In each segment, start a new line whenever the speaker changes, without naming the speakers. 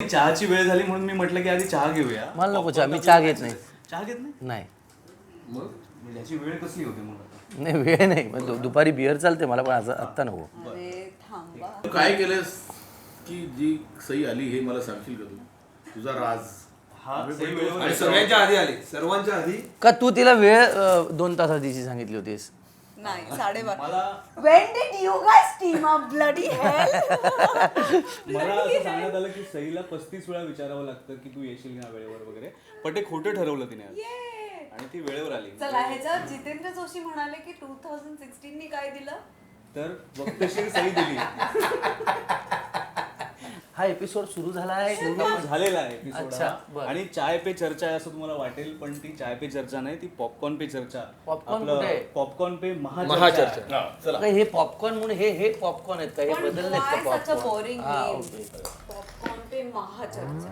चहाची वेळ झाली म्हणून मी म्हटलं की आधी चहा घेऊया.
मला नको चहा, मी चहा घेत नाही.
चहा घेत नाही?
नाही
मग याची वेळ कसली होती मग आता?
नाही वेळ नाही, मग दुपारी बिअर चालते मला, पण असं आत्ता नको.
अरे थांबा.
तू काय केलंस की जी सही आली हे मला सांगशील का तू? तुझा राज.
आणि सगळ्यांच्या आधी आली, सर्वांच्या आधी.
का तू तिला वेळ 2 तास आधीची सांगितली होतीस?
नाही 12:30.
मला
When did you guys team up? Bloody hell.
मला असं सांगण्यात आलं की सईला 35 वेळा विचारावं लागतं की तू येशील ना वेळेवर वगैरे, पण ते खोटं ठरवलं तिने आज.
Yay.
आणि ती वेळेवर आली.
चला ह्याच्यावर जितेंद्र जोशी म्हणाले की 2016 नी काय दिलं?
तर वक्तशीर सई दिली.
हा एपिसोड सुरू झाला आहे.
झालेला आहे episode
अच्छा,
हा.
बरं.
आणि चाय पे चर्चा आहे असं तुम्हाला वाटेल, पण ती चाय पे चर्चा नाही, ती पॉपकॉर्न पे चर्चा.
Popcorn
आपलं
कुठे आहे?
पॉपकॉर्न पे महाचर्चा.
महाचर्चा.
चला.
हे पॉपकॉर्न म्हणून हे पॉपकॉर्न आहेत का? हे
पण
बदलले
why
का
such a boring
popcorn?
name? Popcorn पे महाचर्चा.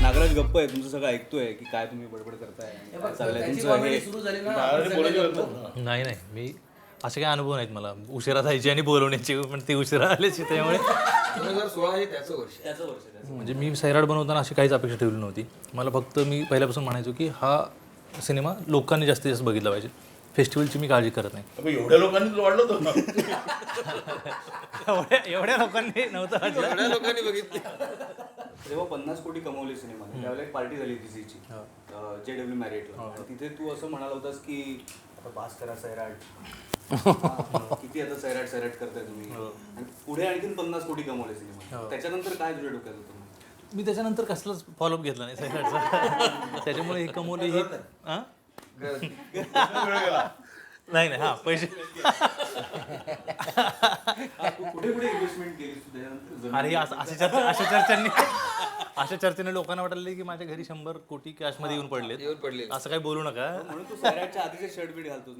नागराज गप्प आहे, तुमचं सगळं ऐकतोय की काय तुम्ही बडबड करताय, काय चाललंय तुमचं हे.
सुरू झाली ना.
अरे बोलायचं होतं.
नाही नाही, मी असे काही अनुभव नाहीत मला उशिरा जायची आणि बोलवण्याची, पण ती उशिरा आल्याची. त्यामुळे
2016 हे त्याचं वर्ष.
म्हणजे मी सैराट बनवताना अशी काहीच अपेक्षा ठेवली नव्हती. मला फक्त मी पहिल्यापासून म्हणायचो की हा सिनेमा लोकांनी जास्तीत जास्त बघितला पाहिजे. फेस्टिवलची मी काळजी करत नाही.
अबे, एवढ्या लोकांनी तुला वाढलं होतं ना.
एवढ्या लोकांनी नव्हतं वाटलं.
सगळ्या लोकांनी बघितली.
जेव्हा 50 कोटी कमवले सिनेमाने त्यावेळेला एक पार्टी झाली होती सीची JW मॅरिटला. आणि तिथे तू असं म्हणाला होतास की आता बास करा सैराट. किती आता सैराट सैराट करताय तुम्ही. आणि पुढे आणखीन 50 कोटी कमवले सिनेमा. त्याच्यानंतर काय तुझ्या डोक्यात होतं?
मी त्याच्यानंतर कसलाच फॉलोअप घेतला नाही सैराटचा. त्याच्यामुळे हे कमवले हे. हां नाही नाही, हां पैसे.
कुठे कुठे इन्व्हेस्टमेंट केली तू त्याच्यानंतर?
अरे अशा चर्चेने लोकांना वाटलं की माझ्या घरी 100 कोटी कॅशमध्ये येऊन पडले. असं काही बोलू नका.
म्हणून तू सैराटच्या आधीचे शर्ट बीट घालतोस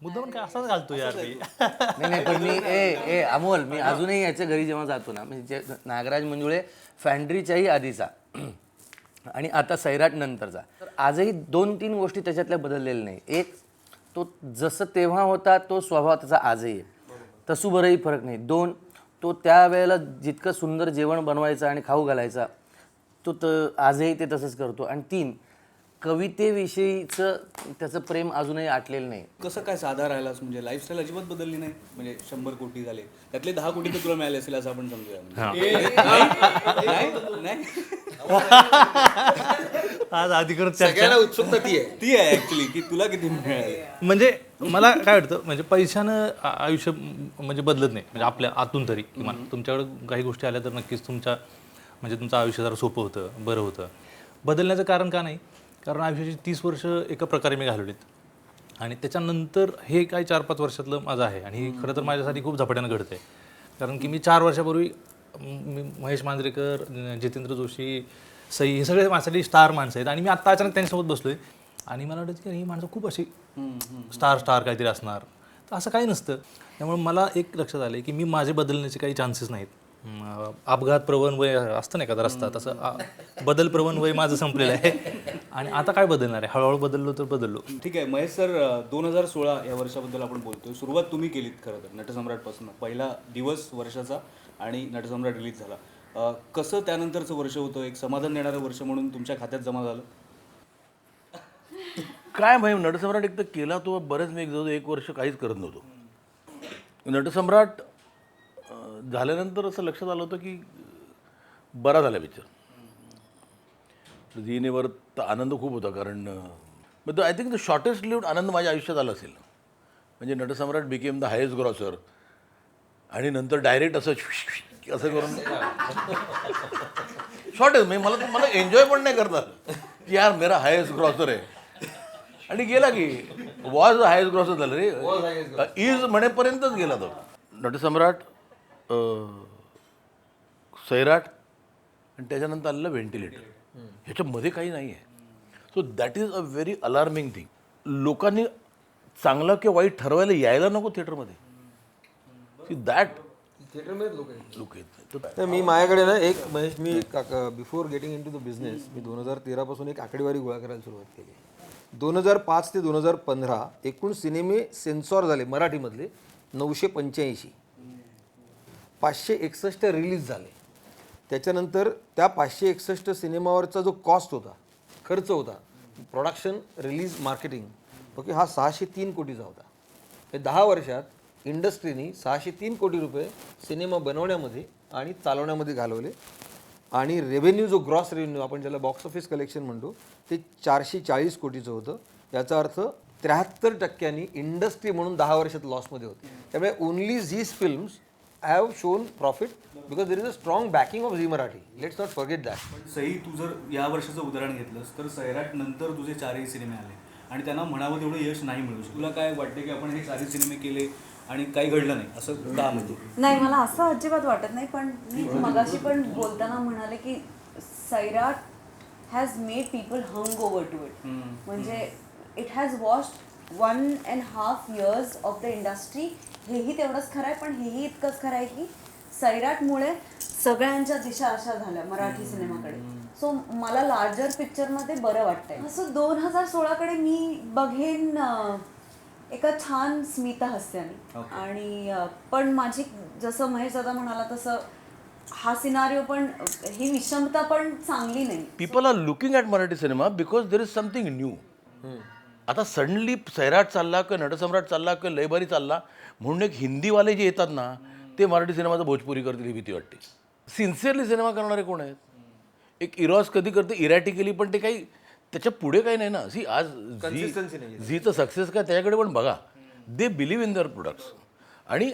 मुद्दा पण काय असाच घालतो यार मी.
नाही पण मी अमोल, मी अजूनही याच्या घरी जेव्हा जातो ना, म्हणजे नागराज मंजुळे फॅन्ड्रीच्याही आधीचा आणि आता सैराट नंतरचा, तर आजही 2-3 गोष्टी त्याच्यातल्या बदललेल्या नाही. एक, तो जसं तेव्हा होता तो स्वभाव त्याचा आजही आहे, तसू बरंही फरक नाही. 2, तो त्यावेळेला जितकं सुंदर जेवण बनवायचा आणि खाऊ घालायचा तो आजही ते तसंच करतो. आणि 3, कवितेविषयीचं त्याचं प्रेम अजूनही आटलेलं नाही.
कसं काय साधा राहिलास? म्हणजे लाईफस्टाईल अजिबात बदलली नाही. म्हणजे 100 कोटी झाले, त्यातले 10 कोटी तर तुला मिळाले असेल असं आपण समजूया. नाही
आज अधिकृत
सगळ्यांना उत्सुकता
ती आहे ऍक्च्युली की तुला किती मिळाले.
म्हणजे मला काय वाटतं, म्हणजे पैशानं आयुष्य म्हणजे बदलत नाही. म्हणजे आपल्या आतून तरी किमान तुमच्याकडे काही गोष्टी आल्या तर नक्कीच तुमचं आयुष्य जरा सोपं होतं, बरं होतं. बदलण्याचं कारण का नाही, कारण आयुष्याची 30 वर्ष एका प्रकारे मी घालवलीत आणि त्याच्यानंतर हे काही 4-5 वर्षातलं माझं आहे. आणि हे खरं तर माझ्यासाठी खूप झपाट्यानं घडतं आहे. कारण की मी 4 वर्षापूर्वी महेश मांजरेकर, जितेंद्र जोशी, सई हे सगळे माझ्यासाठी स्टार माणसं आहेत. आणि मी आत्ता अचानक त्यांच्यासोबत बसलो आहे आणि मला वाटतं की ही माणसं खूप अशी स्टार काहीतरी असणार. तर असं काही नसतं. त्यामुळे मला एक लक्षात आलं की मी माझे बदलण्याचे काही चान्सेस नाहीत. अपघात प्रवण वय असतं नाही का रस्ता, तसं बदल प्रवण वय माझं संपलेलं आहे. आणि आता काय बदलणार आहे, हळूहळू बदललो तर बदललो.
ठीक आहे महेश सर, 2016 या वर्षाबद्दल आपण बोलतोय. सुरुवात तुम्ही केलीत खरं तर नटसम्राटपासून. पहिला दिवस वर्षाचा आणि नटसम्राट रिलीज झाला. कसं त्यानंतरचं वर्ष होतं? एक समाधान देणारं वर्ष म्हणून तुमच्या खात्यात जमा झालं?
काय भाई, नटसम्राट एक तर केला तो बरेच. मी जवळ 1 वर्ष काहीच करत नव्हतो. नटसम्राट झाल्यानंतर असं लक्षात आलं होतं की बरा झाला पिक्चर. जीनेवर तर आनंद खूप होता, कारण but I think the shortest lived आनंद माझ्या आयुष्यात आला असेल. म्हणजे Natsamrat became the highest grosser. आणि नंतर डायरेक्ट असं करून शॉर्टेस्ट, म्हणजे मला एन्जॉय पण नाही करतात की यार मेरा हायेस्ट ग्रॉसर आहे. आणि गेला की वॉज द हायेस्ट ग्रॉसर झालं रे, इज म्हणेपर्यंतच गेला तो. नटसम्राट, सैराट आणि त्याच्यानंतर आलेलं व्हेंटिलेटर, ह्याच्यामध्ये काही नाही आहे. So that is a very alarming thing. लोकांनी चांगलं किंवा वाईट ठरवायला यायला नको थिएटरमध्ये. सी दॅट
थिएटरमध्ये लोक आहेत.
लोक येत नाहीत.
तर मी माझ्याकडे ना एक महेश मी before getting into the business मी 2013 पासून एक आकडेवारी गोळा करायला सुरुवात केली. 2005 ते 2015 एकूण सिनेमे सेन्सॉर झाले मराठीमधले 985, 561 रिलीज झाले. त्याच्यानंतर त्या 561 सिनेमावरचा जो कॉस्ट होता, खर्च होता, प्रोडक्शन, रिलीज, मार्केटिंग, ओके, हा 603 कोटीचा होता. हे 10 वर्षात इंडस्ट्रीनी 603 कोटी रुपये सिनेमा बनवण्यामध्ये आणि चालवण्यामध्ये घालवले. आणि रेव्हेन्यू जो ग्रॉस रेव्हेन्यू आपण ज्याला बॉक्स ऑफिस कलेक्शन म्हणतो ते 440 कोटीचं होतं. याचा अर्थ 73% इंडस्ट्री म्हणून 10 वर्षात लॉसमध्ये होती. त्यामुळे only Zee's films have shown profit because there is a strong backing of Zee Marathi. Let's not forget that.
पण सई, तू जर या वर्षाचं उदाहरण घेतलंस तर सैराट नंतर तुझे 4ही सिनेमे आले आणि त्यांना म्हणावं तेवढं यश नाही मिळू शकलं. तुला काय वाटते की आपण हे 4ही सिनेमे केले आणि काही घडलं नाही असं का? म्हणजे
नाही, मला असं अजिबात वाटत नाही. पण मी मगाशी पण बोलताना म्हणाले की Sairat has made people hung over to it. म्हणजे it has washed 1.5 years of the industry. हेही तेवढंच खरं आहे, पण हेही इतकंच खरं आहे की सैराटमुळे सगळ्यांच्या दिशा अशा झाल्या मराठी सिनेमाकडे. सो मला लार्जर पिक्चरमध्ये बरं वाटतंय. असं 2016कडे मी बघेन एका छान स्मिता हास्याने. आणि पण माझी, जसं महेश दादा म्हणाला तसं, हा सिनारिओ पण, ही विषमता पण चांगली नाही.
People are looking at Marathi cinema because there is something new. आता सडनली सैराट चालला किंवा नटसम्राट चालला किंवा लयबारी चालला म्हणून एक हिंदीवाले जे येतात ना ते मराठी सिनेमाचं भोजपुरी करतील ही भीती वाटते. सिन्सिअरली सिनेमा करणारे कोण आहेत? एक इरॉस कधी करते इरॅटिकली, पण ते काही त्याच्या पुढे काही नाही ना. सी आज झीचं सक्सेस काय त्याच्याकडे पण बघा. दे बिलीव्ह इन देअर प्रोडक्ट्स आणि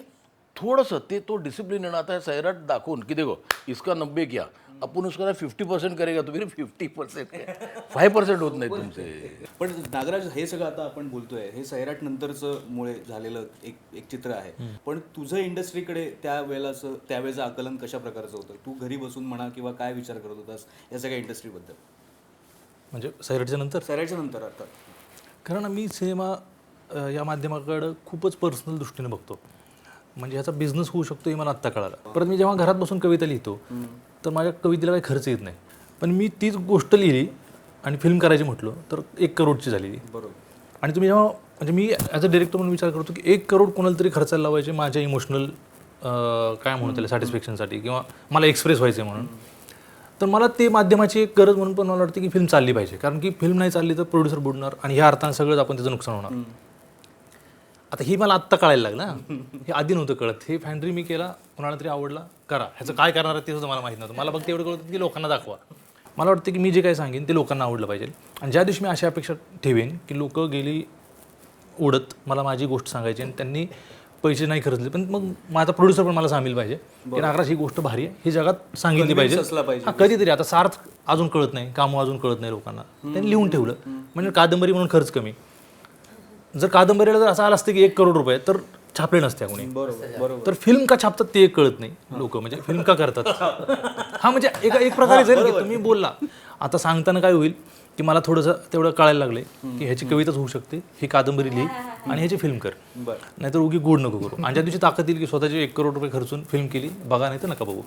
थोडंसं ते तो डिसिप्लिन आहे ना. आता सैराट दाखवून की देखो इसका 90 क्या आपण उसका 50% करेगा तुम्ही 50% 5% होत नाही तुमचे.
पण नागराज, हे सगळं आता आपण बोलतोय हे सैराट नंतरचं मुळे झालेलं एक चित्र आहे. पण तुझं इंडस्ट्रीकडे त्यावेळेचं आकलन कशा प्रकारचं होतं? तू घरी बसून म्हणा किंवा काय विचार करत होतास या सगळ्या इंडस्ट्रीबद्दल?
म्हणजे सैराटच्या नंतर
सैराटच्या नंतर अर्थात.
कारण मी सिनेमा या माध्यमाकडं खूपच पर्सनल दृष्टीने बघतो. म्हणजे ह्याचा बिझनेस होऊ शकतो हे मला आत्ता कळालं. परत मी जेव्हा घरात बसून कविता लिहितो तर माझ्या कवितेला काही खर्च येत नाही. पण मी तीच गोष्ट लिहिली आणि फिल्म करायची म्हटलं तर 1 करोडची झालेली.
बरोबर.
आणि तुम्ही जेव्हा, म्हणजे मी ॲज अ डिरेक्टर म्हणून विचार करतो की 1 करोड कोणाला तरी खर्चायला लावायचे माझ्या इमोशनल काय म्हणू त्याला सॅटिस्फॅक्शनसाठी किंवा मला एक्सप्रेस व्हायचं म्हणून, तर मला ते माध्यमाची एक गरज म्हणून पण मला वाटतं की फिल्म चालली पाहिजे. कारण की फिल्म नाही चालली तर प्रोड्युसर बुडणार आणि ह्या अर्थानं सगळंच आपण त्याचं नुकसान होणार. आता ही मला आत्ता कळायला लागलं ना, हे आधी नव्हतं कळत. हे फॅन्ड्री मी केला, कोणाला तरी आवडला, करा. ह्याचं काय करणार आहे ते सुद्धा मला माहीत नव्हतं. मला फक्त एवढं कळतं की लोकांना दाखवा. मला वाटतं की मी जे काही सांगेन ते लोकांना आवडलं पाहिजे. आणि ज्या दिवशी मी अशा अपेक्षा ठेवेन की लोक गेली उडत मला माझी गोष्ट सांगायची आणि त्यांनी पैसे नाही खर्चले, पण मग माझा प्रोड्युसर पण मला सामील पाहिजे की नागराज ही गोष्ट भारी आहे, ही जगात सांगितली पाहिजे. हां, कधीतरी आता सार्थ अजून कळत नाही, कामं अजून कळत नाही लोकांना, त्यांनी लिहून ठेवलं. म्हणजे कादंबरी म्हणून खर्च कमी. जर कादंबरीला जर असं आलं असतं की 1 करोड रुपये तर छापले नसते कोणी.
बरोबर.
तर फिल्म का छापतात ते कळत नाही लोक. म्हणजे फिल्म का करतात हा, म्हणजे एक प्रकारे जर तुम्ही बोलला आता सांगताना काय होईल की मला थोडंसं तेवढं कळायला लागले की ह्याची कविताच होऊ शकते, ही कादंबरी लिही आणि ह्याची फिल्म कर. नाहीतर उगी गोड नको करू. आणि ज्या दिवशी ताकद येईल की स्वतःचे 1 करोड रुपये खर्चून फिल्म केली, बघा नाही तर नका बघू,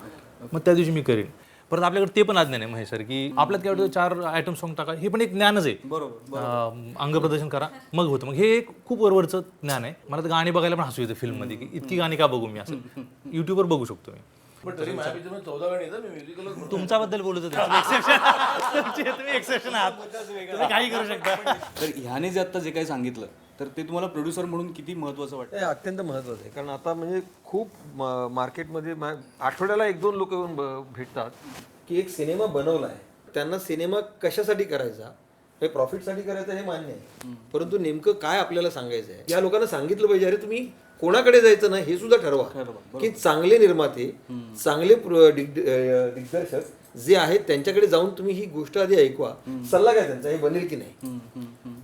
मग त्या दिवशी मी करेन. परत आपल्याकडे ते पण ज्ञान आहे महेश सर की आपल्यात काय वाटतं 4 आयटम सॉन्ग टाका, हे पण एक ज्ञानच आहे.
बरोबर.
अंगप्रदर्शन करा मग होतं. मग हे एक खूप वरवरचं ज्ञान आहे. मला तर गाणी बघायला पण हसू येतं फिल्ममध्ये की इतकी गाणी का बघू मी, असं युट्यूबवर बघू शकतो मी.
पण तरी माझ्या पिक्चरमध्ये 14 गाणी येतात. मी म्युझिकलच
तुमच्याबद्दल बोलत होते, तुम्ही एक्सेप्शन आहात, तुम्ही काही करू शकता.
तर ह्याने जे आता जे काही सांगितलं तर ते तुम्हाला प्रोड्युसर म्हणून किती महत्त्वाचं वाटतं?
हे अत्यंत महत्त्वाचं आहे. कारण आता म्हणजे खूप मार्केटमध्ये आठवड्याला 1-2 लोक येऊन भेटतात की एक सिनेमा बनवला आहे, त्यांना सिनेमा कशासाठी करायचा, हे प्रॉफिटसाठी करायचं हे मान्य आहे, परंतु नेमकं काय आपल्याला सांगायचं आहे या लोकांना सांगितलं पाहिजे. अरे तुम्ही कोणाकडे जायचं ना हे सुद्धा ठरवा की चांगले निर्माते, चांगले दिग्दर्शक जे आहेत त्यांच्याकडे जाऊन तुम्ही ही गोष्ट आधी ऐकवा. सल्ला काय त्यांचा, हे बनेल की नाही.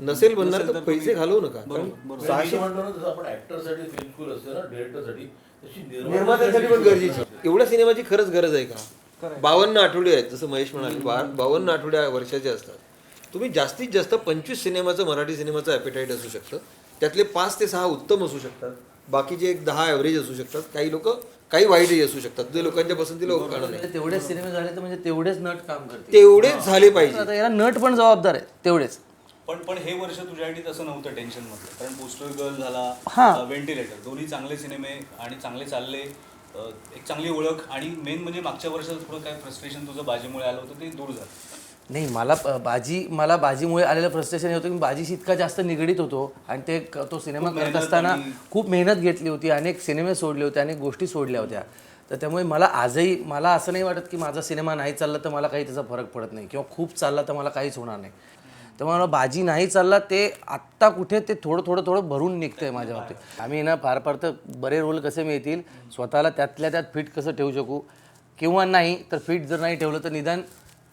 नसेल बनणार तर पैसे घालवू नका.
आपण ऍक्टरसाठी फिल्म स्कूल असते ना, डिरेक्टरसाठी तशी
निर्मात्यांसाठी पण गरजेची. एवढ्या सिनेमाची खरंच गरज आहे का? 52 आठवडे आहेत, जसं महेश म्हणाले 52 आठवड्या वर्षाचे असतात. तुम्ही जास्तीत जास्त 25 सिनेमाचं, मराठी सिनेमाचं ॲपेटाईट असू शकतं. त्यातले 5 ते 6 उत्तम असू शकतात, बाकीचे एक 10 ॲव्हरेज असू शकतात. काही लोक काही वाईटही असू शकतात जे लोकांच्या पसंतीला गाणं नाही.
तेवढेच सिनेमे झाले तर म्हणजे तेवढेच नट काम करते.
तेवढेच झाले पाहिजे.
आता याला नट पण जबाबदार आहे तेवढेच.
पण हे वर्ष तुझ्यासाठी तसं नव्हतं टेन्शन मध्ये, कारण पोस्टर गर्ल झाला, व्हेंटिलेटर, दोन्ही चांगले सिनेमे आणि चांगले चालले, एक चांगली ओळख, आणि मेन म्हणजे मागच्या वर्षात थोडं काय फ्रस्ट्रेशन तुझं बाजीमुळे आलं होतं ते दूर झालं.
नाही, मला बाजीमुळे आलेलं फ्रस्ट्रेशन हे होतं की मी बाजीशी इतका जास्त निगडीत होतो आणि तो सिनेमा करत असताना खूप मेहनत घेतली होती, अनेक सिनेमे सोडले होते, अनेक गोष्टी सोडल्या होत्या. तर त्यामुळे मला असं नाही वाटत की माझा सिनेमा नाही चालला तर मला काही त्याचा फरक पडत नाही, किंवा खूप चालला तर मला काहीच होणार नाही. त्यामुळे मला बाजी नाही चालला ते आत्ता कुठे ते थोडं भरून निघतंय माझ्या बाबतीत. आम्ही ना फार तर बरे रोल कसे मिळतील, स्वतःला त्यातल्या त्यात फिट कसं ठेवू शकू, किंवा नाही तर फिट जर नाही ठेवलं तर निदान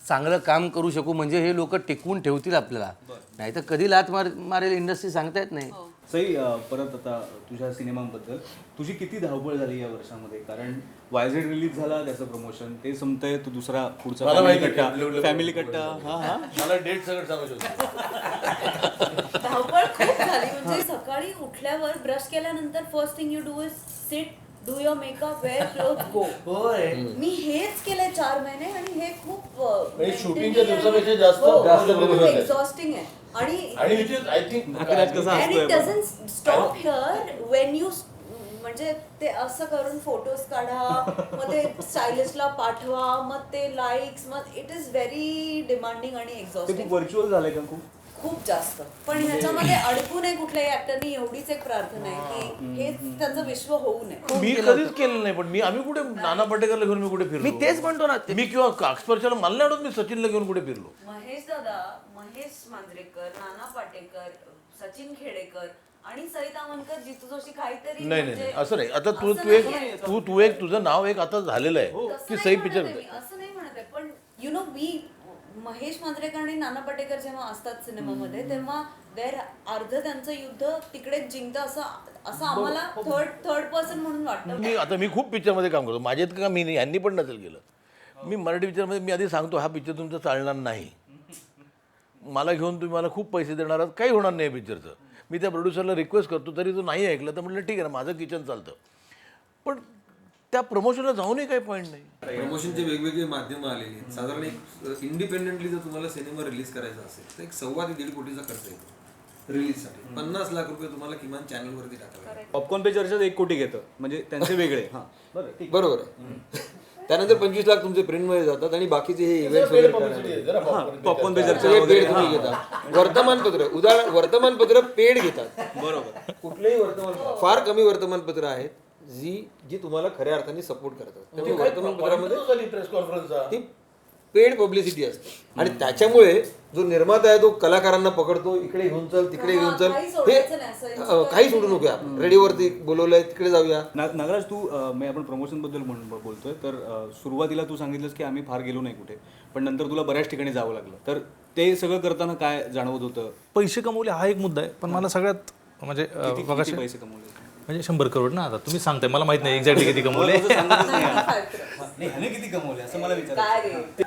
चांगलं काम करू शकू, म्हणजे हे लोक टिकवून ठेवतील आपल्याला. नाही तर कधी लात मारेल इंडस्ट्री सांगता येत नाही.
सई, परत आता तुझ्या सिनेमांबद्दल तुझी किती धावपळ झाली या वर्षामध्ये, कारण वायझेड रिलीज झाला, त्याचं प्रमोशन ते संपतंय, तू दुसरा पुढचा फॅमिली कट्टा. हा
मला डेट सगळं सांगू शकतो.
धावपळ खूप झाली. म्हणजे सकाळी उठल्यावर ब्रश केल्यानंतर first thing you do is sit, do your makeup, wear cloth, go. मी हेच केलंय 4 महिने आणि हे खूप
शूटिंगच्या दिवसापेक्षा जास्त
एक्झॉस्टिंग आहे. आणि
आणि which is, I think,
and it doesn't stop here when you म्हणजे ते असं करून फोटोज काढा, मग ते स्टायलिस्टला पाठवा, मग ते लाईक्स, मग इट इज व्हेरी डिमांडिंग आणि
ते
एक्झॉस्टिंग
खूप व्हर्च्युअल झालंय का
खूप जास्त. पण ह्याच्यामध्ये अडकू नये कुठल्याही ऍक्टरनी, एवढीच एक प्रार्थना आहे की हेच त्यांचं विश्व होऊ नये.
मी कधीच केलं नाही, पण आम्ही कुठे नाना पाटेकरला घेऊन मी कुठे फिरलो.
मी तेच म्हणतो ना,
मी किंवा अक्षरशः मला नाही आवडत मी सचिनला घेऊन कुठे फिरलो.
महेश दादा, महेश मांजरेकर, नाना पाटेकर, सचिन खेडेकर आणि सरिता अमनकर, जितू जोशी काहीतरी.
नाही असं नाही. आता तू एक तुझं नाव एक आता झालेलं आहे की सई पिक्चर.
असं नाही म्हणत आहे, पण यु नो महेश मांजरेकर आणि नाना पाटेकर जेव्हा असतात सिनेमामध्ये तेव्हा अर्ध त्यांचं युद्ध तिकडेच जिंकतं असं आम्हाला थर्ड पर्सन म्हणून वाटतं.
मी खूप पिक्चरमध्ये काम करतो, माझ्यात का मी नाही, यांनी पण नसेल केलं. मी मराठी पिक्चरमध्ये मी आधी सांगतो हा पिक्चर तुमचा चालणार नाही, मला घेऊन तुम्ही मला खूप पैसे देणार आहात, काही होणार नाही पिक्चरचं. मी त्या प्रोड्युसरला रिक्वेस्ट करतो, तरी तो नाही ऐकलं तर म्हटलं ठीक आहे ना, माझं किचन चालतं. पण त्या प्रमोशनला जाऊनही काही पॉईंट नाही.
प्रमोशनचे वेगवेगळे माध्यमं आलेली आहेत. साधारण एक इंडिपेंडेंटली जर तुम्हाला सिनेमा रिलीज करायचा असेल तर 1.25 ते 1.5 कोटीचा खर्च येतो रिलीजसाठी. 50 लाख रुपये तुम्हाला किमान चॅनलवरती टाकावे.
पॉपकॉर्न पे चर्चा 1 कोटी घेतं, म्हणजे त्यांचे वेगळे.
बरोबर आहे. त्यानंतर 25 लाख तुमचे प्रिंटमध्ये जातात आणि बाकीचे हे इव्हेंट्स वगैरे
पॉपकॉर्न पे चर्चा
पेड तुम्ही घेता. वर्तमानपत्र पेड घेतात.
बरोबर.
कुठलेही वर्तमानपत्र, फार कमी वर्तमानपत्र आहेत जी तुम्हाला खऱ्या अर्थाने सपोर्ट करतात. त्यामुळे वर्तमानपत्रामध्ये
प्रेस कॉन्फरन्स
ती पेड पब्लिसिटी असते आणि त्याच्यामुळे जो निर्माता आहे तो कलाकारांना पकडतो, इकडे घेऊन चल, तिकडे घेऊन चल, हे काही सोडू नको. आपण रेडिओवरती बोलवलंय तिकडे जाऊया.
नागराज, तू आपण प्रमोशन बद्दल बोलतोय, तर सुरुवातीला तू सांगितलंस की आम्ही फार गेलो नाही कुठे, पण नंतर तुला बऱ्याच ठिकाणी जावं लागलं. तर ते सगळं करताना काय जाणवत होतं?
पैसे कमवले हा एक मुद्दा आहे, पण मला सगळ्यात म्हणजे
किती पैसे कमवले?
म्हणजे 100 करोड ना. आता तुम्ही सांगताय, मला माहित नाही एक्झॅक्टली किती कमवले
नाही, ह्याने किती कमवले असं मला विचारायचं.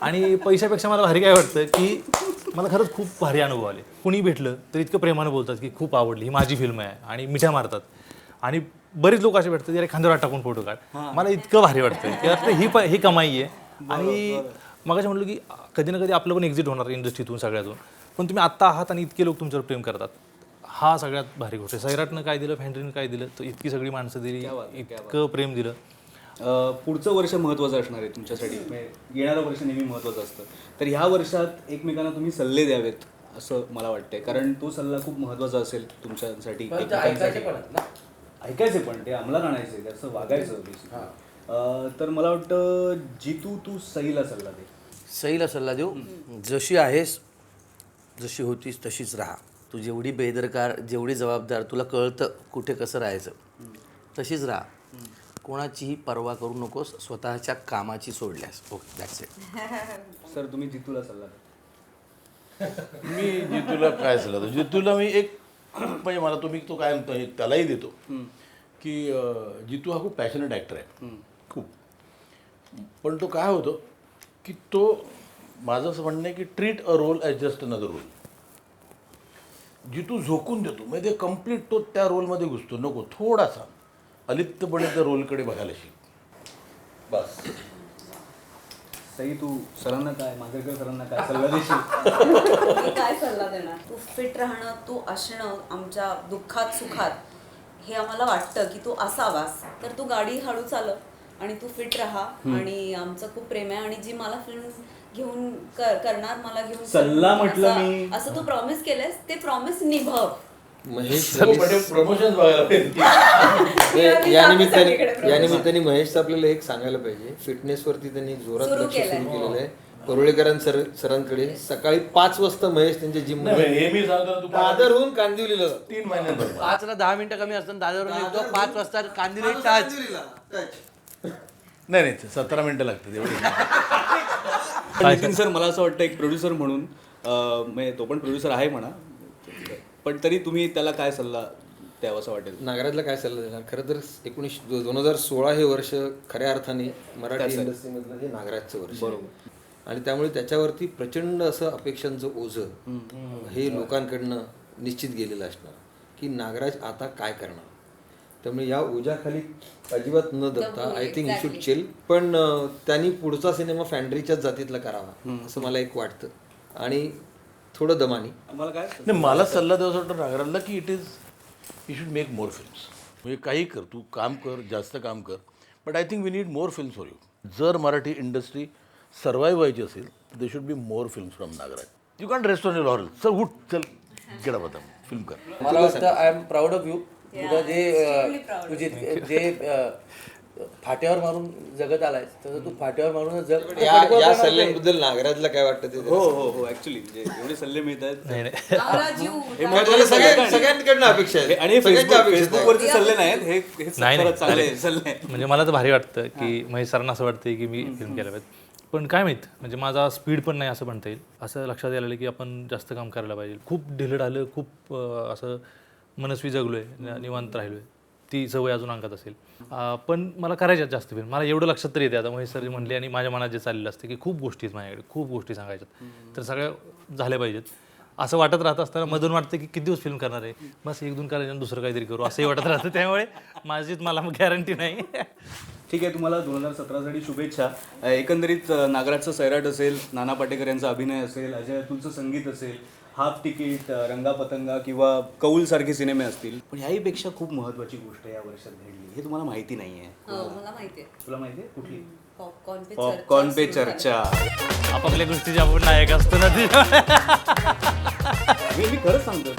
आणि पैशापेक्षा मला भारी काय वाटतं की मला खरंच खूप भारी अनुभव आले. कुणी भेटलं तर इतकं प्रेमानं बोलतात की खूप आवडली, ही माझी फिल्म आहे, आणि मिठ्या मारतात. आणि बरेच लोक असे भेटतात यार खांद्यावर टाकून फोटो काढ. मला इतकं भारी वाटतं की यार ही कमाई आहे. आणि मगाशी म्हटलं की कधी ना कधी आपलं पण एक्झिट होणार इंडस्ट्रीतून सगळ्यातून, पण तुम्ही आत्ता आहात आणि इतके लोक तुमच्यावर प्रेम करतात, हा सगळ्यात भारी गोष्ट आहे. सैराटनं काय दिलं, फॅन्ड्रीनं काय दिलं, तर इतकी सगळी माणसं दिली, इतकं प्रेम दिलं.
पुढचं वर्ष महत्त्वाचं असणार आहे तुमच्यासाठी, येणारं वर्ष नेहमी महत्त्वाचं असतं. तर ह्या वर्षात एकमेकांना तुम्ही सल्ले द्यावेत असं मला वाटतंय, कारण तो सल्ला खूप महत्त्वाचा असेल तुमच्यासाठी. ऐकायचे पण ते अंमलात आणायचे, असं वागायचं. तर मला वाटतं जितू, तू सईला सल्ला दे.
सईला सल्ला देऊ, जशी आहेस, जशी होतीस तशीच राहा. तू जेवढी बेदरकार, जेवढी जबाबदार, तुला कळतं कुठे कसं राहायचं, तशीच राहा. कोणाचीही पर्वा करू नकोस, स्वतःच्या कामाची सोडल्यास. Okay, that's it.
सर, तुम्ही जितूला सल्ला द्या.
मी जितूला काय सल्ला देतो? जितूला मी एक म्हणजे मला तुम्ही तो काय म्हणतो त्यालाही देतो की जितू हा खूप पॅशनेट ॲक्टर आहे, खूप. पण तो काय होतो की तो, माझं असं म्हणणं आहे की treat a role as just another role. Jitu झोकून देतो, म्हणजे ते कम्प्लीट तो त्या रोलमध्ये घुसतो. नको थोडासा अलिप्तपणे त्या रोलकडे बघायला शिक बस.
सई तू सरांना काय मांजरेकर सरांना काय सल्ला देशील?
मी काय सल्ला देणार? तू फिट राहणं, तू असणं आमच्या दुःखात सुखात हे आम्हाला वाटतं की तू असावास, तर तू गाडी हळू चालव आणि तू फिट राहा. आणि आमचं खूप प्रेम आहे आणि जी मला फिल्म घेऊन करणार, मला घेऊन
सल्ला
करणार,
म्हटलं
असं-
मी.
असं तू प्रॉमिस केलंस, ते प्रॉमिस निभव.
महेश
प्रमोशन बघायला पाहिजे.
या निमित्ताने महेश आपल्याला एक सांगायला पाहिजे, फिटनेसवरती त्यांनी जोरात
सुरू
लक्ष
केलंय.
सुरू केलेलं आहे. परुळेकरां सरांकडे सकाळी 5 वाजता महेश त्यांच्या जिम
हे मी सांगतो तू
दादरहून कांदिवलीला जातो.
3 महिन्यांपर्यंत
5ला 10 मिनिटं कमी असतात दादरवरून निघतो, 5 वाजता कांदिवली टच.
नाही 17 मिनिटं लागतात एवढी.
नितीन सर, मला असं वाटतं एक प्रोड्युसर म्हणून म्हणजे तो पण प्रोड्युसर आहे म्हणा, पण तरी तुम्ही त्याला काय सल्ला द्यावा असं वाटेल?
नागराजला काय सल्ला देणार? खरं तर 2016 हे वर्ष खऱ्या अर्थाने मराठी इंडस्ट्रीमधलं हे नागराजचं वर्ष. बरोबर. आणि त्यामुळे त्याच्यावरती प्रचंड असं अपेक्षांचं ओझं हे लोकांकडनं निश्चित गेलेलं असणार की नागराज आता काय करणार. त्यामुळे या ओझ्याखाली अजिबात न दबता I think he should chill. पण त्यांनी पुढचा सिनेमा फॅन्ड्रीच्याच जातीतला करावा असं मला एक वाटतं, आणि थोडं दमानी.
मला काय
नाही, मला सल्ला द्यावा वाटतं नागराजला की you should make more films. म्हणजे काही कर, तू काम कर, जास्त काम कर, but I think we need more films for you. जर मराठी इंडस्ट्री सर्वाईव्ह व्हायची असेल they should be more films from Nagraj. You can rest on your laurel. चल उठ, चल गेला बता फिल्म कर.
मला वाटतं I am proud of you. तुझं जे फाट्यावर मारून जगत आलाय तसं तू फाट्यावर मारून जग.
या सल्ल्याबद्दल नागराजला काय वाटतं ते?
हो हो हो ऍक्च्युली जेवढे सल्ले मिळतात
नागराज, you-
हे महत्त्वाचे सल्ले आहेत.
सगळ्यांकडनं अपेक्षा
हे-
आहे.
आणि
सगळ्यांच्या अपेक्षा आहेत.
फेसबुकवरचे सल्ले नाहीत, हे
नाही,
खरंच चांगले सल्ले आहेत.
म्हणजे मला तर भारी वाटतं की महेश सरांना असं वाटतं की मी फिल्म केलं पाहिजे. पण काय माहीत, म्हणजे माझा स्पीड पण नाही असं म्हणता येईल. असं लक्षात यायला लागलं की आपण जास्त काम करायला पाहिजे. खूप ढिलं ढालं, खूप असं मनस्वी जगलो आहे, निवांत राहिलो आहे. ती सवय अजून अंगात असेल. पण मला करायच्यात जास्त फिल्म. मला एवढं लक्षात तरी येते आता महेश सर म्हणले आणि माझ्या मनात जे चाललेलं असते की खूप गोष्टी आहेत माझ्याकडे, खूप गोष्टी सांगायच्यात, तर सगळ्या झाल्या पाहिजेत. असं वाटत राहत असताना मधून वाटतं की किती दिवस फिल्म करणार आहे, बस 1-2 करायचं आणि दुसरं काहीतरी करू असंही वाटत राहतं. त्यामुळे माझीच मला गॅरंटी नाही.
ठीक आहे, तुम्हाला 2017साठी शुभेच्छा. एकंदरीत नागराजचं सैराट असेल, नाना पाटेकर यांचा अभिनय असेल, अजय अतुलचं संगीत असेल, हाफ तिकीट, रंगा पतंगा किंवा कौल सारखे सिनेमे असतील, पण ह्याहीपेक्षा खूप महत्त्वाची गोष्ट या वर्षात घडली, हे तुम्हाला माहिती नाही आहे.
हो, मला माहितीये.
तुला माहिती आहे कुठली?
पॉपकॉर्न
पॉपकॉर्न पे चर्चा.
आपापल्या गोष्टीचे आपण नायक असतो ना.
मी खरंच सांगतो,